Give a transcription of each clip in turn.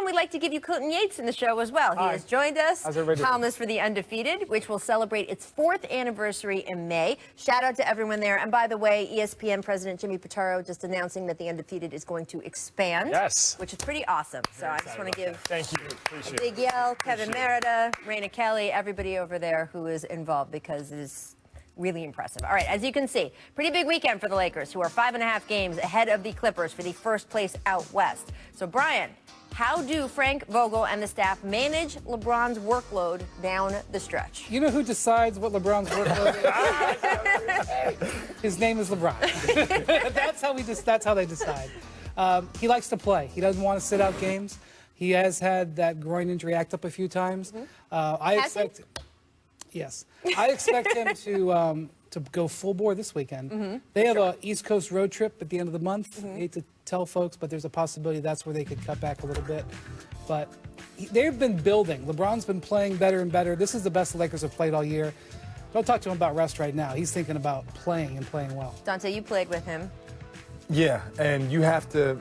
we'd like to give you Clinton Yates in the show as well. He has joined us, columnist for The Undefeated, which will celebrate its 4th anniversary in May. Shout out to everyone there. And by the way, ESPN President Jimmy Pitaro just announcing that The Undefeated is going to expand. Yes. Which is pretty awesome. So I just want to give Thank you. Appreciate a big yell, Kevin Merida, Raina Kelly, everybody over there who is involved, because it is really impressive. All right, as you can see, pretty big weekend for the Lakers, who are 5.5 games ahead of the Clippers for the first place out west. So, Brian, how do Frank Vogel and the staff manage LeBron's workload down the stretch? You know who decides what LeBron's workload is? His name is LeBron. That's how they decide. He likes to play. He doesn't want to sit out games. He has had that groin injury act up a few times. Yes. I expect him to go full bore this weekend. They have an East Coast road trip at the end of the month. I hate to tell folks, but there's a possibility that's where they could cut back a little bit. But they've been building. LeBron's been playing better and better. This is the best the Lakers have played all year. Don't talk to him about rest right now. He's thinking about playing and playing well. Dante, you played with him. Yeah, and you have to.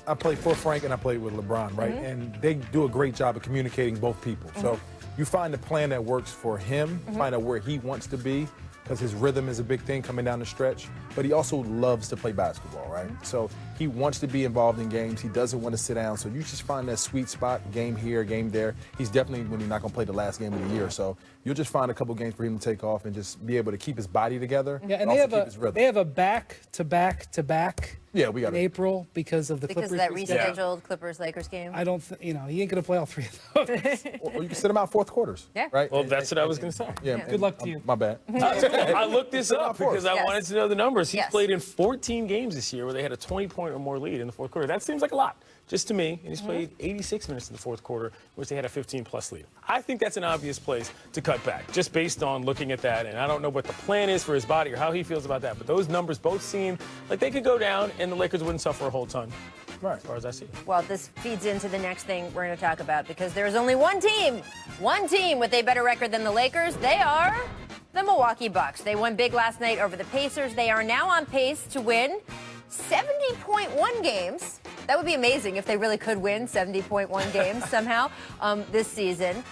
I played for Frank and I played with LeBron, right? And they do a great job of communicating both people. So you find a plan that works for him, find out where he wants to be, because his rhythm is a big thing coming down the stretch. But he also loves to play basketball, right? So he wants to be involved in games. He doesn't want to sit down. So you just find that sweet spot, game here, game there. He's definitely when he's not going to play the last game of the year. So you'll just find a couple games for him to take off and just be able to keep his body together. Yeah, and they have a back-to-back-to-back. Yeah, we got in April because of the Clippers. Because of that rescheduled Clippers-Lakers game? I don't he ain't going to play all 3 of those. Well, you can sit him out fourth quarters. Yeah. Right? Well, that's what I was going to say. Yeah. Good luck to you. My bad. I looked this up because I wanted to know the numbers. He's Yes. played in 14 games this year where they had a 20-point or more lead in the fourth quarter. That seems like a lot, just to me. And he's played 86 minutes in the fourth quarter, which they had a 15-plus lead. I think that's an obvious place to cut back, just based on looking at that. And I don't know what the plan is for his body or how he feels about that. But those numbers both seem like they could go down, and the Lakers wouldn't suffer a whole ton. Right. As far as I see. Well, this feeds into the next thing we're going to talk about, because there's only one team with a better record than the Lakers. They are the Milwaukee Bucks. They won big last night over the Pacers. They are now on pace to win 70.1 games. That would be amazing if they really could win 70.1 games somehow this season.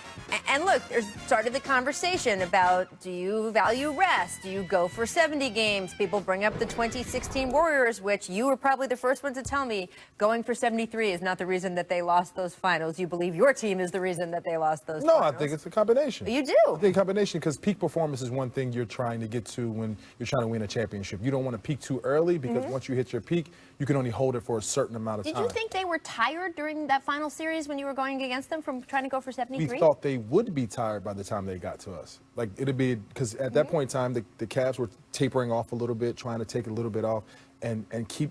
And look, there's started the conversation about, do you value rest? Do you go for 70 games? People bring up the 2016 Warriors, which you were probably the first one to tell me going for 73 is not the reason that they lost those finals. You believe your team is the reason that they lost those finals. No, I think it's a combination. You do? I think a combination, because peak performance is one thing you're trying to get to when you're trying to win a championship. You don't want to peak too early, because once you hit your peak, you can only hold it for a certain amount of time. Did you think they were tired during that final series when you were going against them from trying to go for 73? We thought they would be tired by the time they got to us. Like, it'd be, because at that point in time, the Cavs were tapering off a little bit, trying to take a little bit off and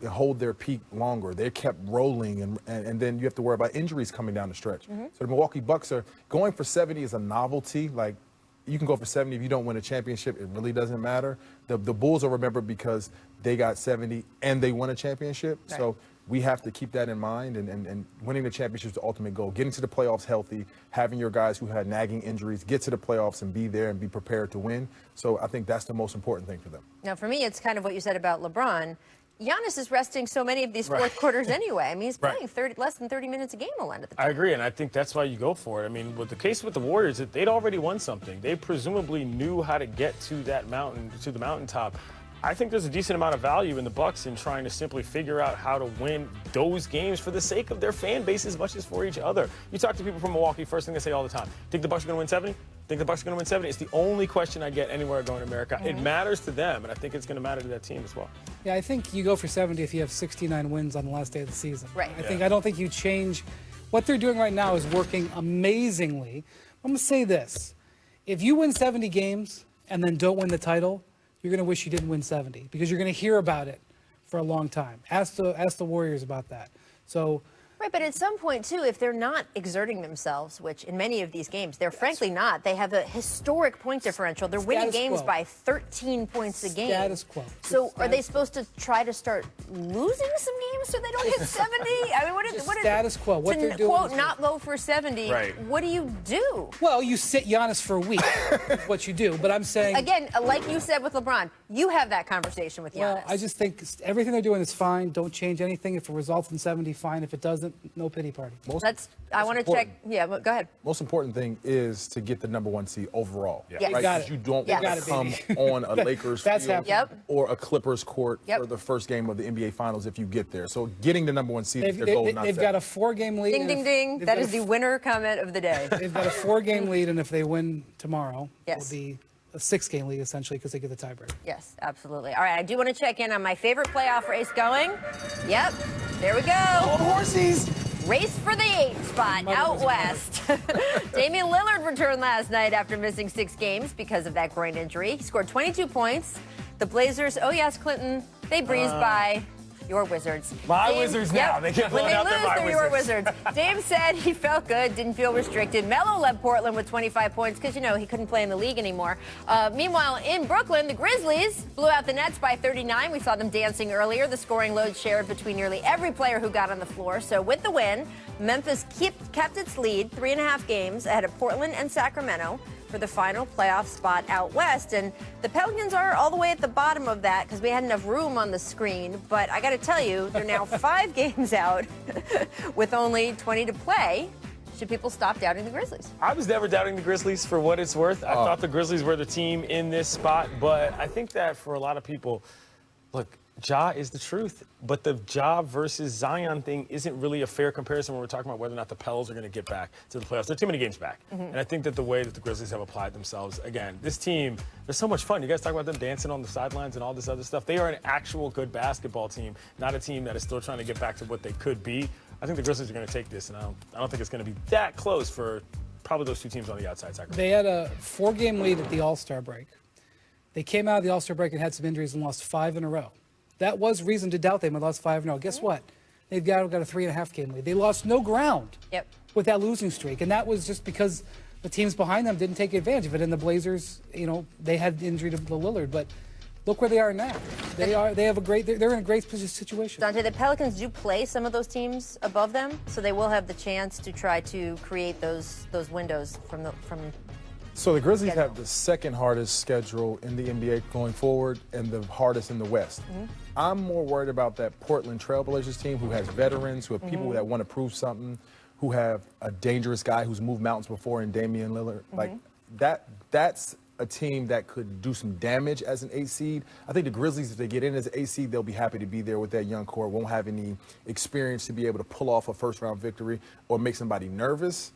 hold their peak longer. They kept rolling, and then you have to worry about injuries coming down the stretch. So the Milwaukee Bucks are going for 70 is a novelty. Like, you can go for 70 if you don't win a championship. It really doesn't matter. The Bulls are remembered because they got 70 and they won a championship. Right. So we have to keep that in mind, and winning the championship is the ultimate goal. Getting to the playoffs healthy, having your guys who had nagging injuries get to the playoffs and be there and be prepared to win. So I think that's the most important thing for them. Now, for me, it's kind of what you said about LeBron. Giannis is resting so many of these fourth quarters anyway. I mean, he's playing less than 30 minutes a game will end at the time. I agree, and I think that's why you go for it. I mean, with the case with the Warriors, they'd already won something. They presumably knew how to get to that mountain, to the mountaintop. I think there's a decent amount of value in the Bucks in trying to simply figure out how to win those games for the sake of their fan base as much as for each other. You talk to people from Milwaukee, first thing they say all the time, think the Bucks are going to win 70? Think the Bucks are going to win 70? It's the only question I get anywhere I go in America. It matters to them, and I think it's going to matter to that team as well. Yeah, I think you go for 70 if you have 69 wins on the last day of the season. Right. I don't think you change. What they're doing right now is working amazingly. I'm going to say this. If you win 70 games and then don't win the title, you're going to wish you didn't win 70, because you're going to hear about it for a long time. Ask the Warriors about that. So Right, but at some point, too, if they're not exerting themselves, which in many of these games, they're frankly not. They have a historic point differential. They're winning games by 13 points a game. Status quo. So are they supposed to try to start losing some games so they don't hit 70? I mean, what is status quo. What they're doing, quote, not go for 70, what do you do? Well, you sit Giannis for a week, is what you do. But I'm saying... Again, like you said with LeBron, you have that conversation with Giannis. Well, I just think everything they're doing is fine. Don't change anything. If it results in 70, fine. If it doesn't, no pity party. I want to check. Yeah, go ahead. Most important thing is to get the number 1 seed overall. Yes. Right? Got 'Cause it. you don't Yes. want to come on a Lakers That's field happening. or a Clippers court Yep. for the first game of the NBA Finals if you get there. So getting the number 1 seed is They've, their goal, they, not they've set. got a 4-game lead. Ding, and ding, if- ding. they've That got is the winner comment of the day. They've got a 4-game lead, and if they win tomorrow, Yes. it'll be a 6-game lead essentially because they get the tiebreaker. Yes, absolutely. All right, I do want to check in on my favorite playoff race going. Yep, there we go. Horsies! Race for the 8th spot out west. Damian Lillard returned last night after missing 6 games because of that groin injury. He scored 22 points. The Blazers, oh yes, Clinton, they breezed by your Wizards. My Wizards now. They get When blown they out, lose, they're my they're your Wizards. Wizards. Dame said he felt good, didn't feel restricted. Melo led Portland with 25 points because, you know, he couldn't play in the league anymore. Meanwhile, in Brooklyn, the Grizzlies blew out the Nets by 39. We saw them dancing earlier. The scoring load shared between nearly every player who got on the floor. So with the win, Memphis kept its lead 3.5 games ahead of Portland and Sacramento for the final playoff spot out west. And the Pelicans are all the way at the bottom of that because we had enough room on the screen. But I got to tell you, they're now 5 games out with only 20 to play. Should people stop doubting the Grizzlies? I was never doubting the Grizzlies for what it's worth. I thought the Grizzlies were the team in this spot, but I think that for a lot of people, look, Ja is the truth, but the Ja versus Zion thing isn't really a fair comparison when we're talking about whether or not the Pels are going to get back to the playoffs. There are too many games back. And I think that the way that the Grizzlies have applied themselves, again, this team, they're so much fun. You guys talk about them dancing on the sidelines and all this other stuff. They are an actual good basketball team, not a team that is still trying to get back to what they could be. I think the Grizzlies are going to take this, and I don't think it's going to be that close for probably those 2 teams on the outside. Sacramento. They had a 4-game lead at the All-Star break. They came out of the All-Star break and had some injuries and lost 5 in a row. That was reason to doubt them. They lost 5 in a row. Guess what? They've got a 3.5-game lead. They lost no ground with that losing streak, and that was just because the teams behind them didn't take advantage of it. And the Blazers, you know, they had injury to Lillard, but look where they are now. They're in a great situation. Dante, the Pelicans do play some of those teams above them, so they will have the chance to try to create those windows from. So the Grizzlies have the 2nd hardest schedule in the NBA going forward and the hardest in the West. I'm more worried about that Portland Trailblazers team who has veterans, who have people that want to prove something, who have a dangerous guy who's moved mountains before in Damian Lillard. Like that's a team that could do some damage as an 8 seed. I think the Grizzlies, if they get in as an 8 seed, they'll be happy to be there with that young core. Won't have any experience to be able to pull off a first-round victory or make somebody nervous.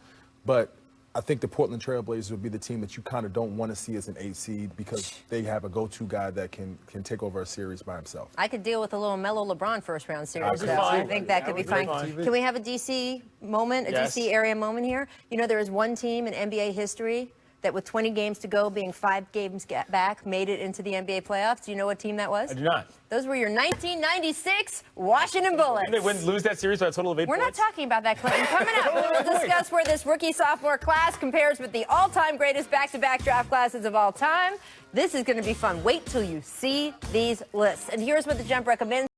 But I think the Portland Trailblazers would be the team that you kind of don't want to see as an 8 seed because they have a go-to guy that can take over a series by himself. I could deal with a little Melo LeBron first-round series. That'd be fine. I think that could be fine. Can we have a DC moment, a Yes. DC area moment here? You know, there is one team in NBA history that with 20 games to go, being 5 games back, made it into the NBA playoffs. Do you know what team that was? I do not. Those were your 1996 Washington Bullets. Didn't they lose that series by a total of 8 We're not points? talking about that, Clinton. Coming up, we will discuss where this rookie-sophomore class compares with the all-time greatest back-to-back draft classes of all time. This is going to be fun. Wait till you see these lists. And here's what the Jump recommends.